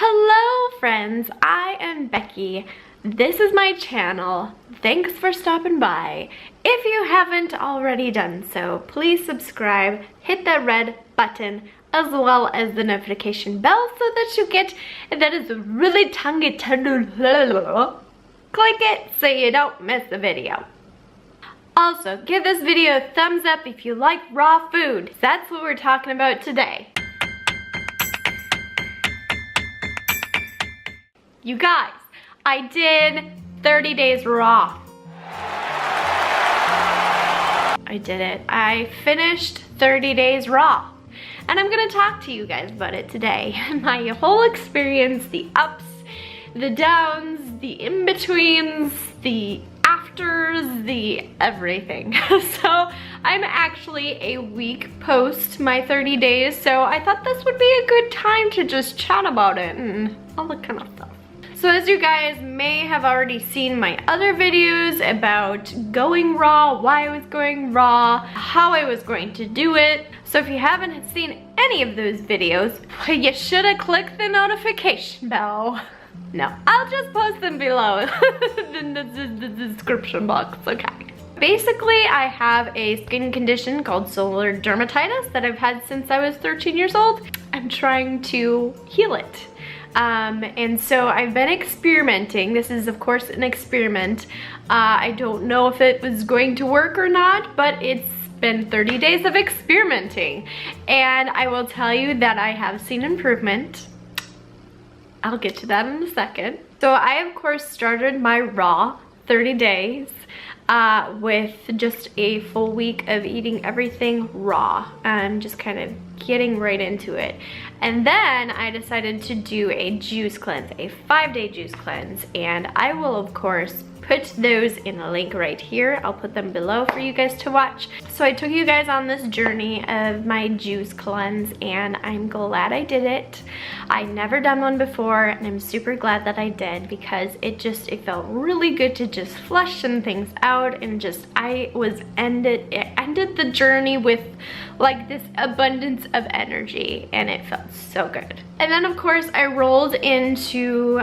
Hello friends, I am Becky. This is my channel. Thanks for stopping by. If you haven't already done so, please subscribe, hit that red button, as well as the notification bell so that you get, that is really tongue tender, click it so you don't miss the video. Also, give this video a thumbs up if you like raw food. That's what we're talking about today. You guys, I did 30 days raw. I did it. I finished 30 days raw. And I'm gonna talk to you guys about it today. My whole experience, the ups, the downs, the in-betweens, the afters, the everything. So I'm actually a week post my 30 days, so I thought this would be a good time to just chat about it and all that kind of stuff. So as you guys may have already seen my other videos about going raw, why I was going raw, how I was going to do it. So if you haven't seen any of those videos, you should have clicked the notification bell. No, I'll just post them below in the description box, okay? Basically, I have a skin condition called solar dermatitis that I've had since I was 13 years old. I'm trying to heal it. And so I've been experimenting. This is of course an experiment. I don't know if it was going to work or not, but it's been 30 days of experimenting. And I will tell you that I have seen improvement. I'll get to that in a second. So I of course started my raw 30 days with just a full week of eating everything raw. Just kind of getting right into it. And then I decided to do a juice cleanse, a 5-day juice cleanse. And I will of course put those in a link right here. I'll put them below for you guys to watch. So I took you guys on this journey of my juice cleanse and I'm glad I did it. I never done one before and I'm super glad that I did because it felt really good to just flush some things out and just, it ended the journey with like this abundance of energy and it felt so good. And then of course I rolled into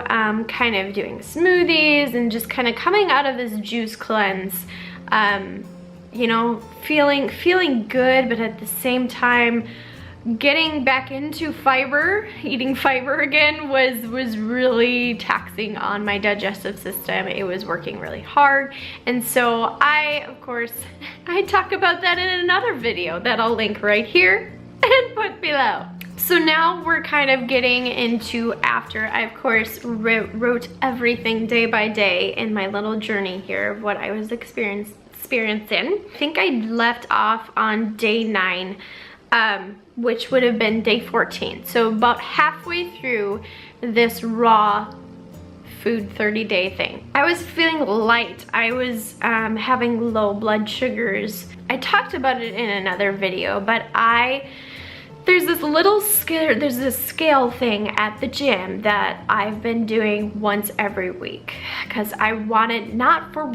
kind of doing smoothies and just kind of coming out of this juice cleanse, you know, feeling good, but at the same time getting back into fiber. Eating fiber again was really taxing on my digestive system. It was working really hard, and so I talk about that in another video that I'll link right here and put below. So now we're kind of getting into after I of course wrote everything day by day in my little journey here of what I was experiencing. I think I left off on day 9, which would have been day 14. So about halfway through this raw food 30-day thing. I was feeling light. I was having low blood sugars. I talked about it in another video, but there's this scale thing at the gym that I've been doing once every week because I wanted, not for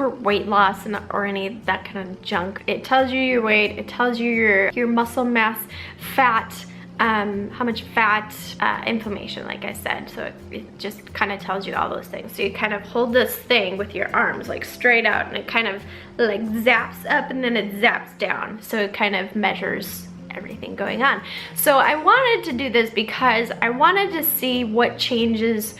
weight loss or any of that kind of junk. It tells you your weight, it tells you your muscle mass, fat, how much fat, inflammation, like I said. So it just kind of tells you all those things. So you kind of hold this thing with your arms like straight out and it kind of like zaps up and then it zaps down. So it kind of measures everything going on. So I wanted to do this because I wanted to see what changes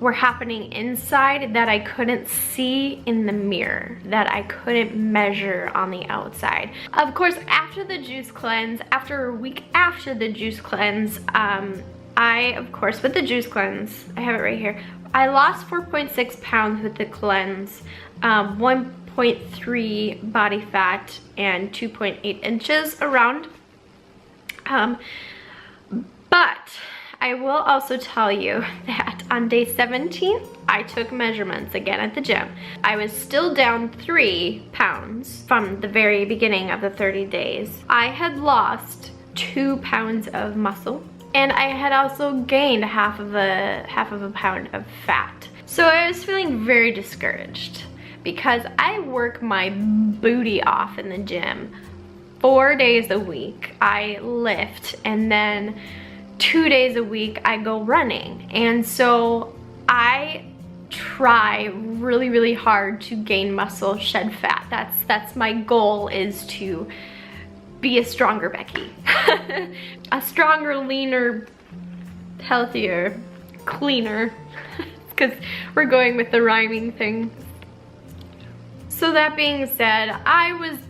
were happening inside that I couldn't see in the mirror, that I couldn't measure on the outside. Of course, after the juice cleanse, after a week after the juice cleanse, with the juice cleanse, I have it right here, I lost 4.6 pounds with the cleanse, 1.3 body fat, and 2.8 inches around. But I will also tell you that on day 17, I took measurements again at the gym. I was still down 3 pounds from the very beginning of the 30 days. I had lost 2 pounds of muscle, and I had also gained half of a pound of fat. So I was feeling very discouraged because I work my booty off in the gym 4 days a week. I lift and then 2 days a week I go running. And so I try really, really hard to gain muscle, shed fat. That's my goal, is to be a stronger Becky. A stronger, leaner, healthier, cleaner, because we're going with the rhyming thing. So that being said,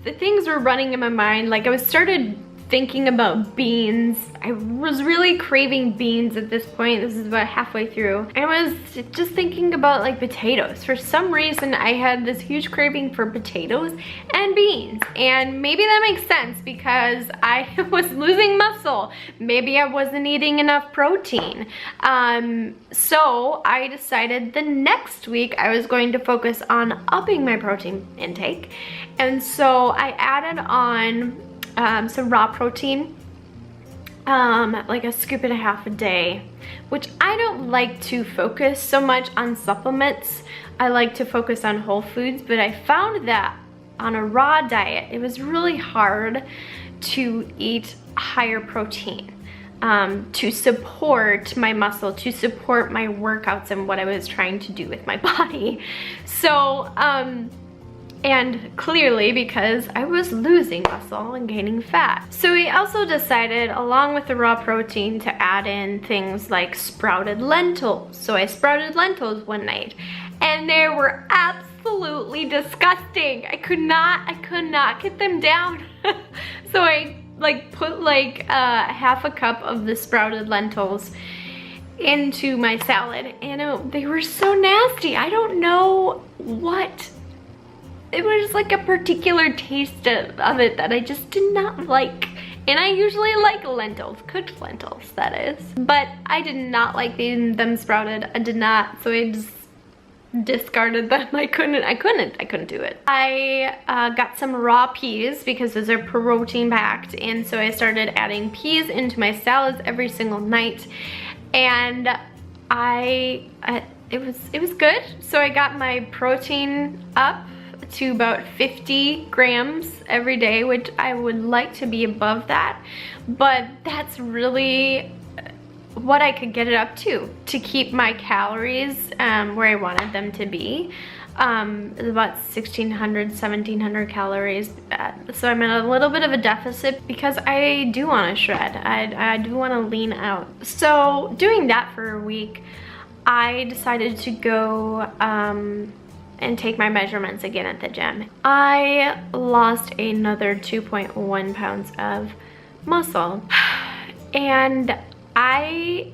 the things were running in my mind. Like, I started thinking about beans. I was really craving beans at this point. This is about halfway through. I was just thinking about like potatoes. For some reason, I had this huge craving for potatoes and beans. And maybe that makes sense because I was losing muscle. Maybe I wasn't eating enough protein. So I decided the next week I was going to focus on upping my protein intake. And so I added on some raw protein, like a scoop and a half a day, which I don't like to focus so much on supplements. I like to focus on whole foods, but I found that on a raw diet, it was really hard to eat higher protein, to support my muscle, to support my workouts and what I was trying to do with my body. So, and clearly because I was losing muscle and gaining fat. So we also decided, along with the raw protein, to add in things like sprouted lentils. So I sprouted lentils one night and they were absolutely disgusting. I could not get them down. So I put half a cup of the sprouted lentils into my salad, and they were so nasty. I don't know what. It was like a particular taste of it that I just did not like. And I usually like lentils, cooked lentils, that is. But I did not like them sprouted. I did not, so I just discarded them. I couldn't do it. I got some raw peas because those are protein packed. And so I started adding peas into my salads every single night. And it was good. So I got my protein up to about 50 grams every day, which I would like to be above that, but that's really what I could get it up to keep my calories where I wanted them to be. It's about 1,600, 1,700 calories. So I'm in a little bit of a deficit because I do want to shred. I do want to lean out. So doing that for a week, I decided to go and take my measurements again at the gym. I lost another 2.1 pounds of muscle, and I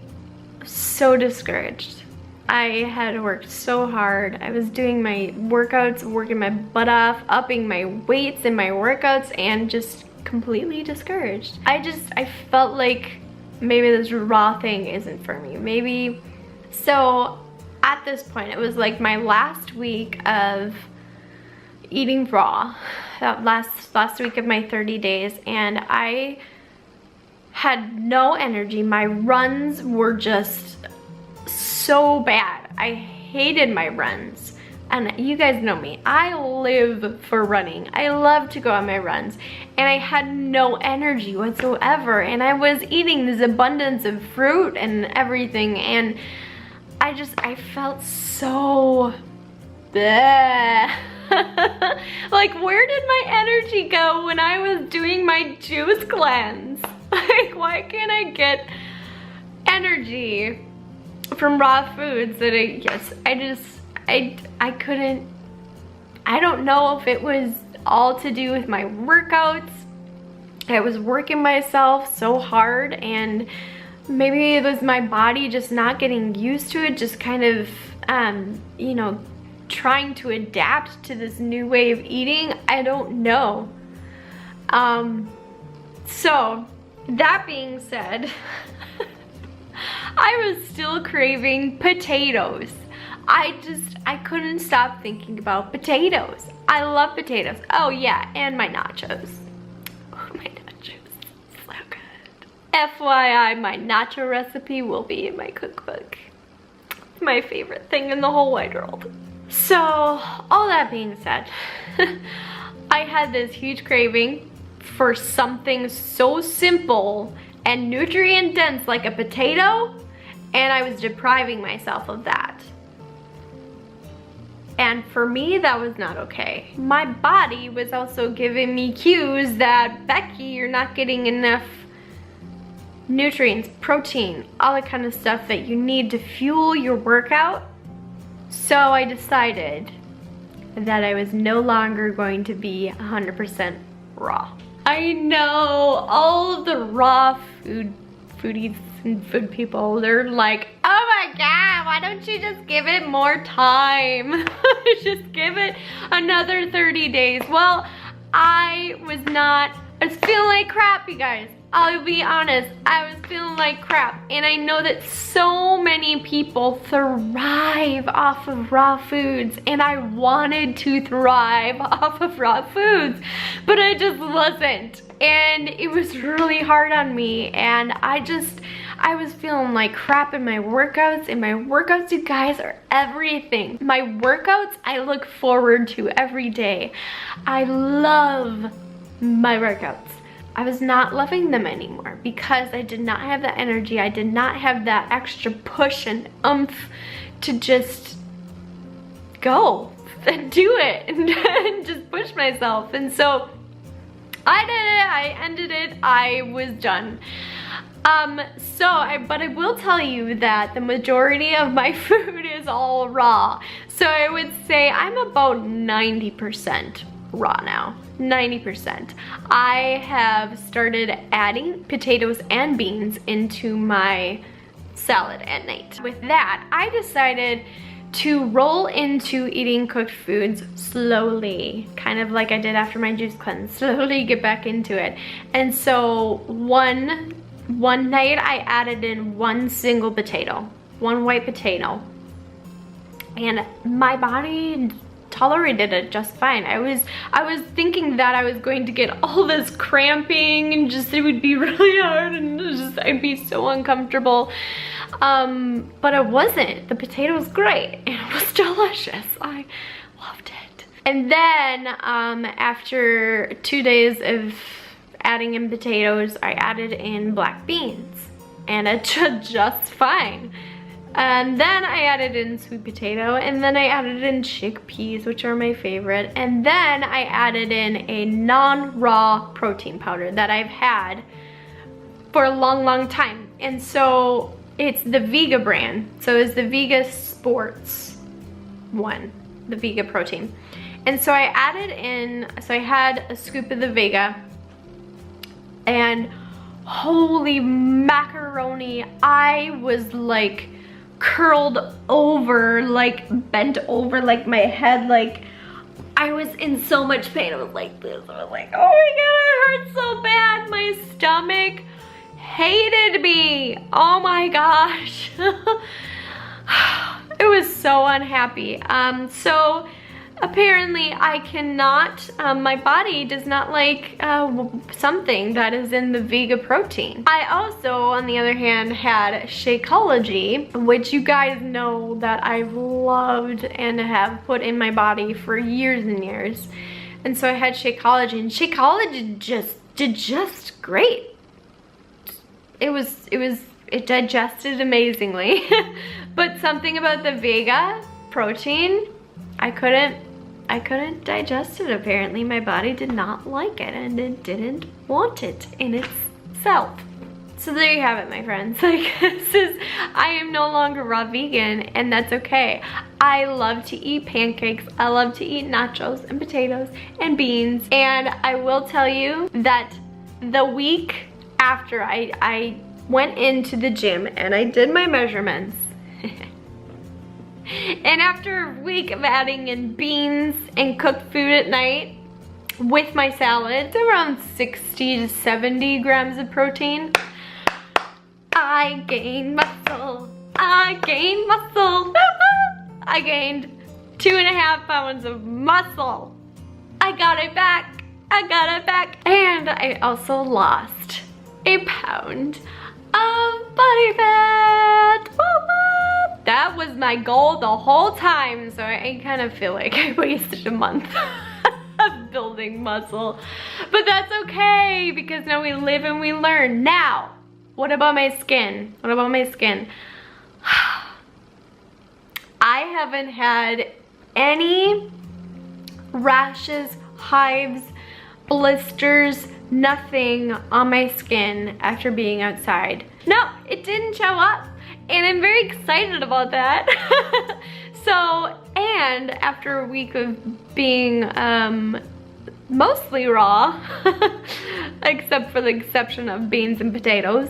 was so discouraged. I had worked so hard. I was doing my workouts, working my butt off, upping my weights in my workouts, and just completely discouraged. I felt like maybe this raw thing isn't for me. So at this point, it was like my last week of eating raw, that last week of my 30 days, and I had no energy. My runs were just so bad. I hated my runs. And you guys know me, I live for running. I love to go on my runs, and I had no energy whatsoever. And I was eating this abundance of fruit and everything, and I felt so bleh. Like, where did my energy go when I was doing my juice cleanse? Like, why can't I get energy from raw foods that I couldn't. I don't know if it was all to do with my workouts. I was working myself so hard, and maybe it was my body just not getting used to it, just kind of, you know, trying to adapt to this new way of eating. I don't know. So that being said, I was still craving potatoes. I couldn't stop thinking about potatoes. I love potatoes. Oh yeah, and my nachos. Oh, my nachos, so good. FYI, my nacho recipe will be in my cookbook. It's my favorite thing in the whole wide world. So, all that being said, I had this huge craving for something so simple and nutrient dense like a potato, and I was depriving myself of that. And for me, that was not okay. My body was also giving me cues that, Becky, you're not getting enough nutrients, protein, all the kind of stuff that you need to fuel your workout. So I decided that I was no longer going to be 100% raw. I know all of the raw foodies and food people, they're like, oh my God, why don't you just give it more time? Just give it another 30 days. Well, I was feeling like crap, you guys. I'll be honest, I was feeling like crap. And I know that so many people thrive off of raw foods, and I wanted to thrive off of raw foods, but I just wasn't. And it was really hard on me, and I was feeling like crap in my workouts, and my workouts, you guys, are everything. My workouts I look forward to every day. I love my workouts. I was not loving them anymore because I did not have that energy. I did not have that extra push and oomph to just go and do it and just push myself. And so I did it, I ended it, I was done. But I will tell you that the majority of my food is all raw. So I would say I'm about 90% raw now. 90%. I have started adding potatoes and beans into my salad at night. With that, I decided to roll into eating cooked foods slowly, kind of like I did after my juice cleanse, slowly get back into it. And so one night I added in one single potato, one white potato, and my body tolerated it just fine. I was thinking that I was going to get all this cramping and just it would be really hard and just I'd be so uncomfortable. But it wasn't. The potato was great and it was delicious. I loved it. And then after 2 days of adding in potatoes, I added in black beans and it did just fine. And then I added in sweet potato, and then I added in chickpeas, which are my favorite. And then I added in a non-raw protein powder that I've had for a long, long time. And so it's the Vega brand. So it's the Vega Sports one, the Vega protein. And so I added in, so I had a scoop of the Vega, and holy macaroni, I was like curled over, like bent over, like my head, like I was in so much pain. I was like this. I was like, oh my God, it hurts so bad. My stomach hated me. Oh my gosh. It was so unhappy. So apparently I cannot, my body does not like something that is in the Vega protein. I also, on the other hand, had Shakeology, which you guys know that I've loved and have put in my body for years and years. And so I had Shakeology, and Shakeology did just great. It digested amazingly. But something about the Vega protein, I couldn't digest it apparently. My body did not like it and it didn't want it in itself. So there you have it, my friends. Like, I am no longer raw vegan, and that's okay. I love to eat pancakes. I love to eat nachos and potatoes and beans. And I will tell you that the week after I went into the gym and I did my measurements, and after a week of adding in beans and cooked food at night with my salad, it's around 60 to 70 grams of protein, I gained muscle. I gained muscle. I gained 2.5 pounds of muscle. I got it back. I got it back. And I also lost a pound of body fat. That was my goal the whole time, so I kind of feel like I wasted a month of building muscle. But that's okay, because now we live and we learn. Now, What about my skin? What about my skin? I haven't had any rashes, hives, blisters, nothing on my skin after being outside. No, it didn't show up, and I'm very excited about that. So, and after a week of being mostly raw, except for the exception of beans and potatoes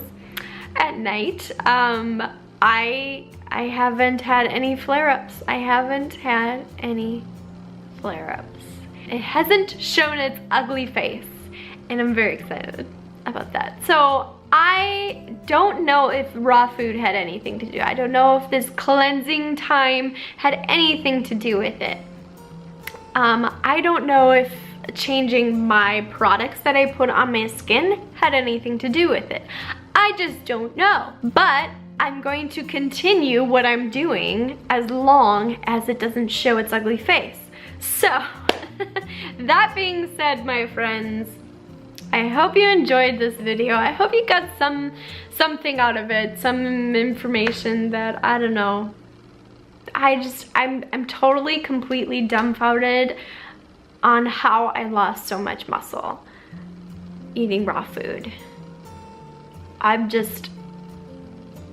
at night, I haven't had any flare-ups. I haven't had any flare-ups. It hasn't shown its ugly face, and I'm very excited about that. So I don't know if raw food had anything to do. I don't know if this cleansing time had anything to do with it. I don't know if changing my products that I put on my skin had anything to do with it. I just don't know. But I'm going to continue what I'm doing as long as it doesn't show its ugly face. So, that being said, my friends, I hope you enjoyed this video. I hope you got something out of it, some information that, I don't know. I'm totally, completely dumbfounded on how I lost so much muscle eating raw food.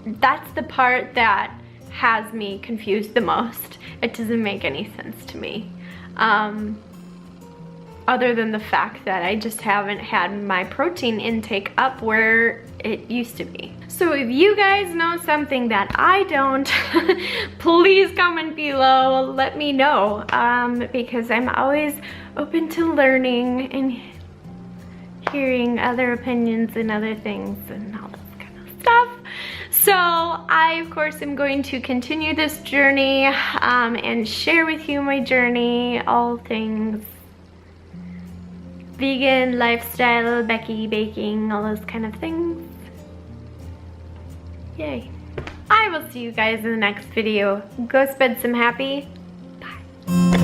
That's the part that has me confused the most. It doesn't make any sense to me. Other than the fact that I just haven't had my protein intake up where it used to be. So if you guys know something that I don't, please comment below, let me know, because I'm always open to learning and hearing other opinions and other things and all this kind of stuff. So I, of course, am going to continue this journey and share with you my journey, all things vegan, lifestyle, Becky, baking, all those kind of things. Yay. I will see you guys in the next video. Go spread some happy. Bye.